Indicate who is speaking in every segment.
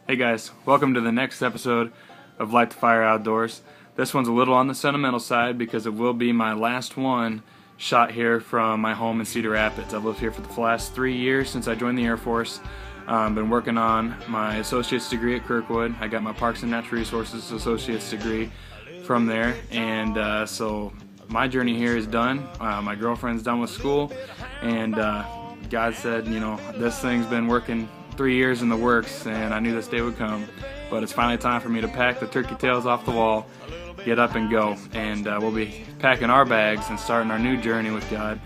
Speaker 1: Hey guys, welcome to the next episode of Light the Fire Outdoors. This one's a little on the sentimental side because it will be my last one shot here from my home in Cedar Rapids. I've lived here for the last 3 years since I joined the Air Force. Been working on my associate's degree at Kirkwood. I got my Parks and Natural Resources associate's degree from there, and so my journey here is done. My girlfriend's done with school, and God said, you know, this thing's been working 3 years in the works, and I knew this day would come. But it's finally time for me to pack the turkey tails off the wall, get up and go. And we'll be packing our bags and starting our new journey with God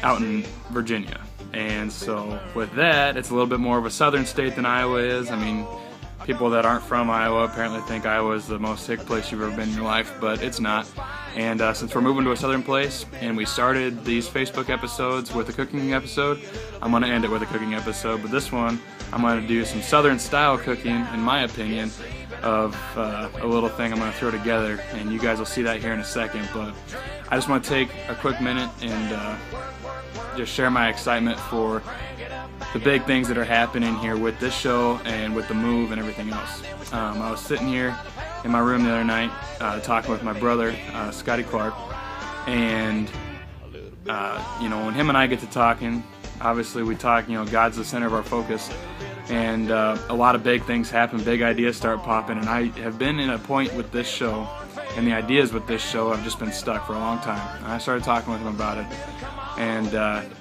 Speaker 1: out in Virginia. And so with that, it's a little bit more of a southern state than Iowa is. I mean, people that aren't from Iowa apparently think Iowa is the most hick place you've ever been in your life, but it's not. And since we're moving to a southern place, and we started these Facebook episodes with a cooking episode, I'm going to end it with a cooking episode. But this one, I'm going to do some southern style cooking, in my opinion, of a little thing I'm going to throw together. And you guys will see that here in a second. But I just want to take a quick minute and just share my excitement for the big things that are happening here with this show and with the move and everything else. I was sitting here in my room the other night talking with my brother, Scotty Clark, and you know, when him and I get to talking, obviously we talk, you know, God's the center of our focus, and a lot of big things happen, big ideas start popping, and I have been in a point with this show, and the ideas with this show have just been stuck for a long time. And I started talking with him about it, and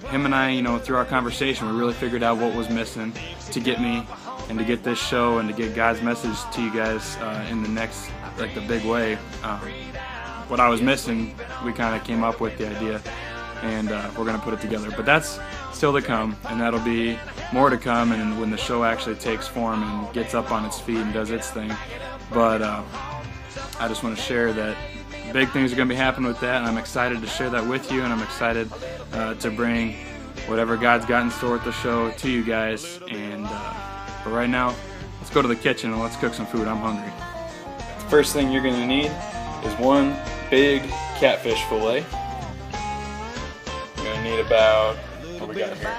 Speaker 1: him and I, you know, through our conversation, we really figured out what was missing to get me and to get this show and to get God's message to you guys in the next, like, the big way. What I was missing, we kind of came up with the idea, and we're going to put it together. But that's still to come, and that'll be more to come, and when the show actually takes form and gets up on its feet and does its thing. But I just want to share that big things are going to be happening with that, and I'm excited to share that with you, and I'm excited to bring whatever God's got in store with the show to you guys. And but right now, let's go to the kitchen and let's cook some food. I'm hungry. The first thing you're going to need is one big catfish fillet. You're going to need about, what we got here?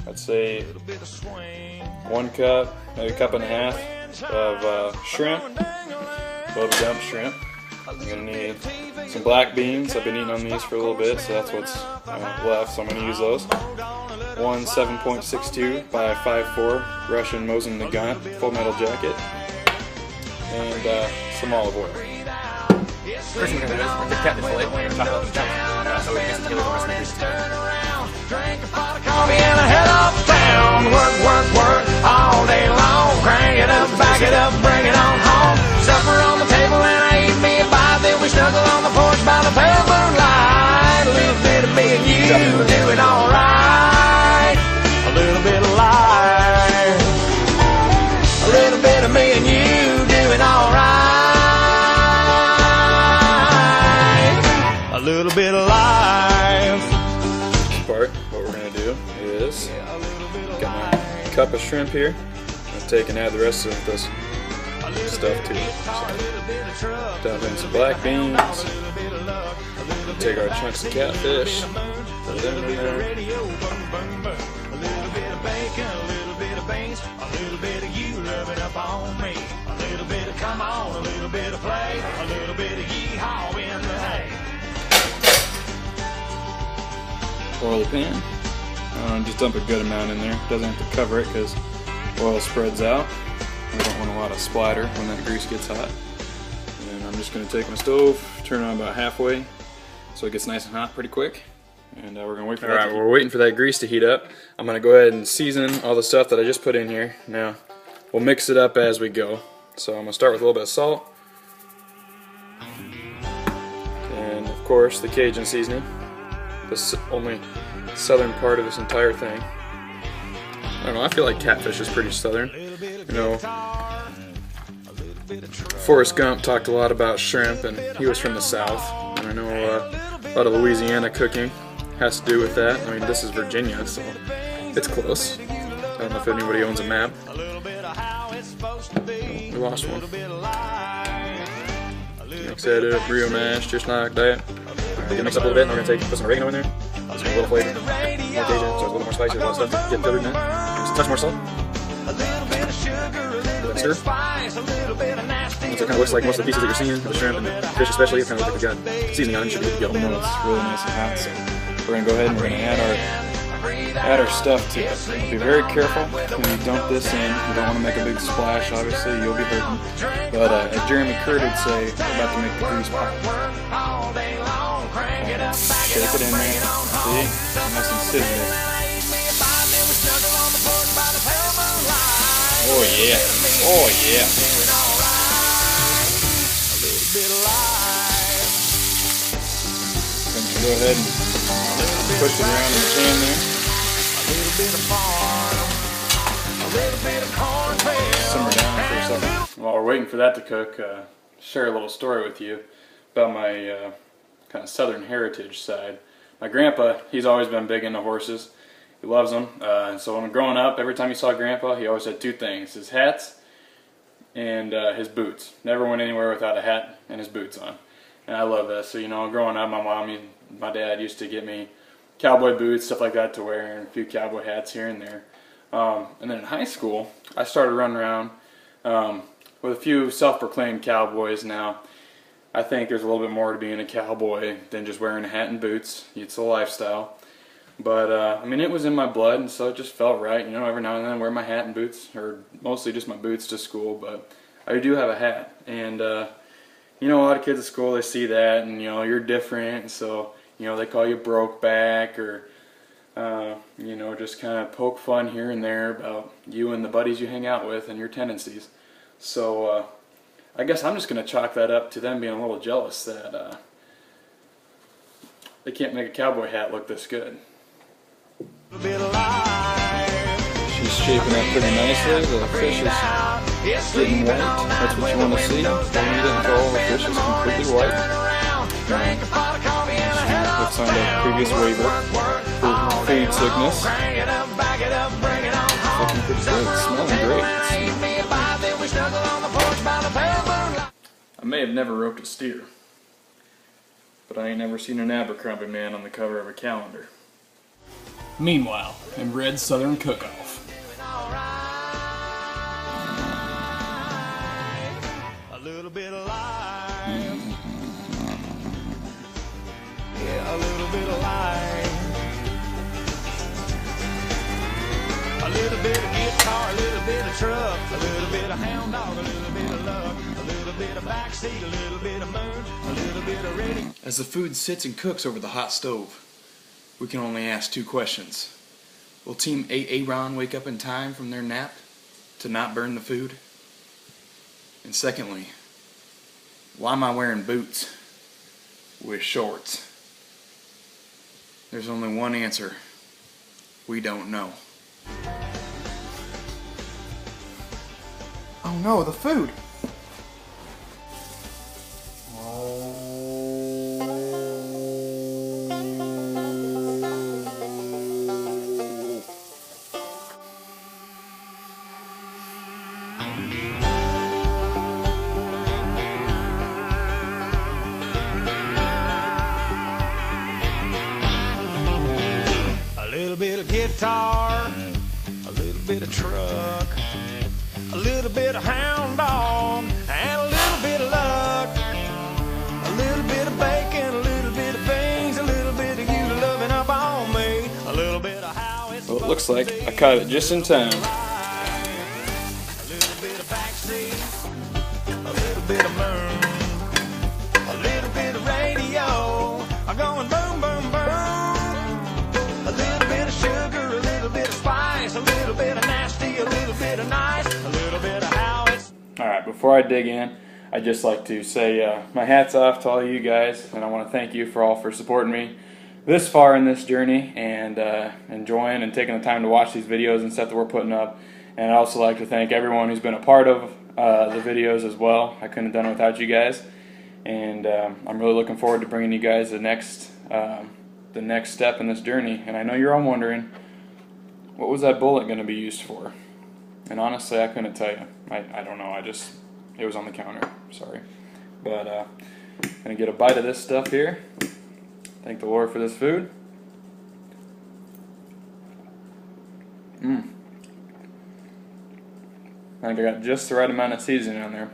Speaker 1: I'd say 1 cup, maybe a cup and a half of shrimp, little dump shrimp. I'm going to need some black beans. I've been eating on these for a little bit, so that's what's left, so I'm going to use those. One 7.62 by 5.4 Russian Mosin Nagant full metal jacket, and some olive oil.
Speaker 2: First thing we're going to do is we're going to take the catfish fillet, we're going to chop it up into chunks, so we can mix it together with the rest of the grease together.
Speaker 3: Coffee and I head uptown, work, work, work, all day long. Crank it up, back it up, bring it on home. Supper on the table and I eat me a bite. Then we snuggle on the porch by the pale moonlight. A little bit of me and you doing alright. A little bit of life. A little bit of me and you doing alright. A little bit of life.
Speaker 1: Part, what we're going to do is, got my cup of shrimp here. I'll take and add the rest of this stuff to it. So, dump in some black beans, take our chunks of catfish, put them in there.
Speaker 3: A little bit of bacon, a little bit of beans, a little bit of you loving up on me. A little bit of come on, a little bit of play, a little bit of yeehaw in the hay.
Speaker 1: Oil the pan. Just dump a good amount in there. Doesn't have to cover it because oil spreads out. We don't want a lot of splatter when that grease gets hot. And I'm just going to take my stove, turn it on about halfway so it gets nice and hot pretty quick. And we're going to wait for that. Alright, we're waiting for that grease to heat up. I'm going to go ahead and season all the stuff that I just put in here. Now, we'll mix it up as we go. So I'm going to start with a little bit of salt. And of course, the Cajun seasoning. The only southern part of this entire thing. I don't know, I feel like catfish is pretty southern. You know, Forrest Gump talked a lot about shrimp, and he was from the South. And I know a lot of Louisiana cooking has to do with that. I mean, this is Virginia, so it's close. I don't know if anybody owns a map. We lost one. Mix that up real nice, just like that. Get it mixed up a little bit, and we're going to put some oregano in there. Just a little flavor. More Cajun, so it's a little more spicy, a lot of stuff to get covered in it. Just a touch more salt.
Speaker 2: lobster. That's what it kind of looks like. Most of the pieces that you're seeing, the shrimp and the fish especially, it kind of looks like we got seasoning on it. Should be good to go.
Speaker 1: It's really nice and hot, so we're gonna go ahead and we're gonna add our stuff to it. Be very careful when you dump this in. You don't want to make a big splash, obviously, you'll be hurting. But as Jeremy Curd would say, we're about to make the grease pop. Shake it in there. See? Nice and sizzling. Oh yeah. Oh yeah. Then you go ahead and push it around in the pan there. Simmer down for a second. While we're waiting for that to cook, share a little story with you about my kind of southern heritage side. My grandpa, he's always been big into horses. He loves them. And so when growing up, every time you saw Grandpa, he always had two things: his hats and his boots. Never went anywhere without a hat and his boots on. And I love that. So, you know, growing up, my mom and my dad used to get me cowboy boots, stuff like that to wear, and a few cowboy hats here and there. And then in high school, I started running around with a few self-proclaimed cowboys. Now, I think there's a little bit more to being a cowboy than just wearing a hat and boots. It's a lifestyle. But, I mean, it was in my blood, and so it just felt right. You know, every now and then I wear my hat and boots, or mostly just my boots to school, but I do have a hat. And, you know, a lot of kids at school, they see that, and, you know, you're different, and so, you know, they call you broke back, or, you know, just kind of poke fun here and there about you and the buddies you hang out with and your tendencies. So, I guess I'm just going to chalk that up to them being a little jealous that they can't make a cowboy hat look this good. She's shaping up pretty nicely. The fish is getting white. That's what you want to see. Don't need it until all the fish is completely white. Let's sign a previous waiver for food sickness. Looking pretty good. It's smelling great. I may have never roped a steer, but I ain't never seen an Abercrombie man on the cover of a calendar. Meanwhile, in Red's Southern Cook-Off.
Speaker 3: A little bit of life. Yeah, a little bit of life. A little bit of guitar, a little bit of truck, a little bit of hound dog, a little bit of luck, a little bit of backseat, a little bit of moon, a little bit of ready.
Speaker 1: As the food sits and cooks over the hot stove, we can only ask two questions. Will Team A-aron wake up in time from their nap to not burn the food? And secondly, why am I wearing boots with shorts? There's only one answer. We don't know. Oh no, the food!
Speaker 3: A little bit of guitar, a little bit of truck, a little bit of hound dog, and a little bit of luck, a little bit of bacon, a little bit of things, a little bit of you loving up on me, a little bit of how it's.
Speaker 1: Well, it looks like I caught it just in time.
Speaker 3: A little bit of backseat, a little bit of moon, a little bit of radio, going boom, boom, boom. A little bit of sugar, a little bit of spice, a little bit of nasty, a little bit of nice, a little bit of how it's.
Speaker 1: Alright, before I dig in, I'd just like to say my hat's off to all you guys, and I want to thank you for supporting me this far in this journey, and enjoying and taking the time to watch these videos and stuff that we're putting up. And I'd also like to thank everyone who's been a part of the videos as well. I couldn't have done it without you guys, and I'm really looking forward to bringing you guys the next step in this journey. And I know you're all wondering, what was that bullet going to be used for? And honestly, I couldn't tell you. I don't know. It was on the counter. Sorry. But gonna get a bite of this stuff here. Thank the Lord for this food. I think I got just the right amount of seasoning on there.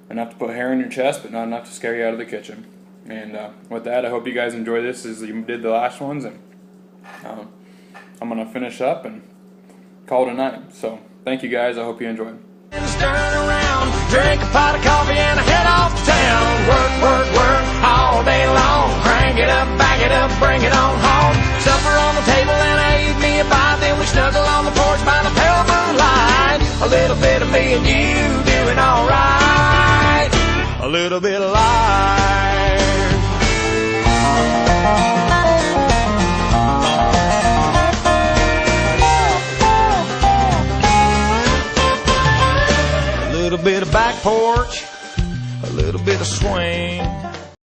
Speaker 1: Enough to put hair in your chest, but not enough to scare you out of the kitchen. And with that, I hope you guys enjoy this as you did the last ones. And I'm going to finish up and call it a night. So thank you guys. I hope you enjoyed.
Speaker 3: Turn around, drink a pot of coffee and head off town. Work, work, work all day long. Crank it up, back it up, bring it on home. Supper on the table and I eat me a bite. Then we snuggle on the porch by the pale moonlight. A little bit of me and you doing alright. A little bit of life.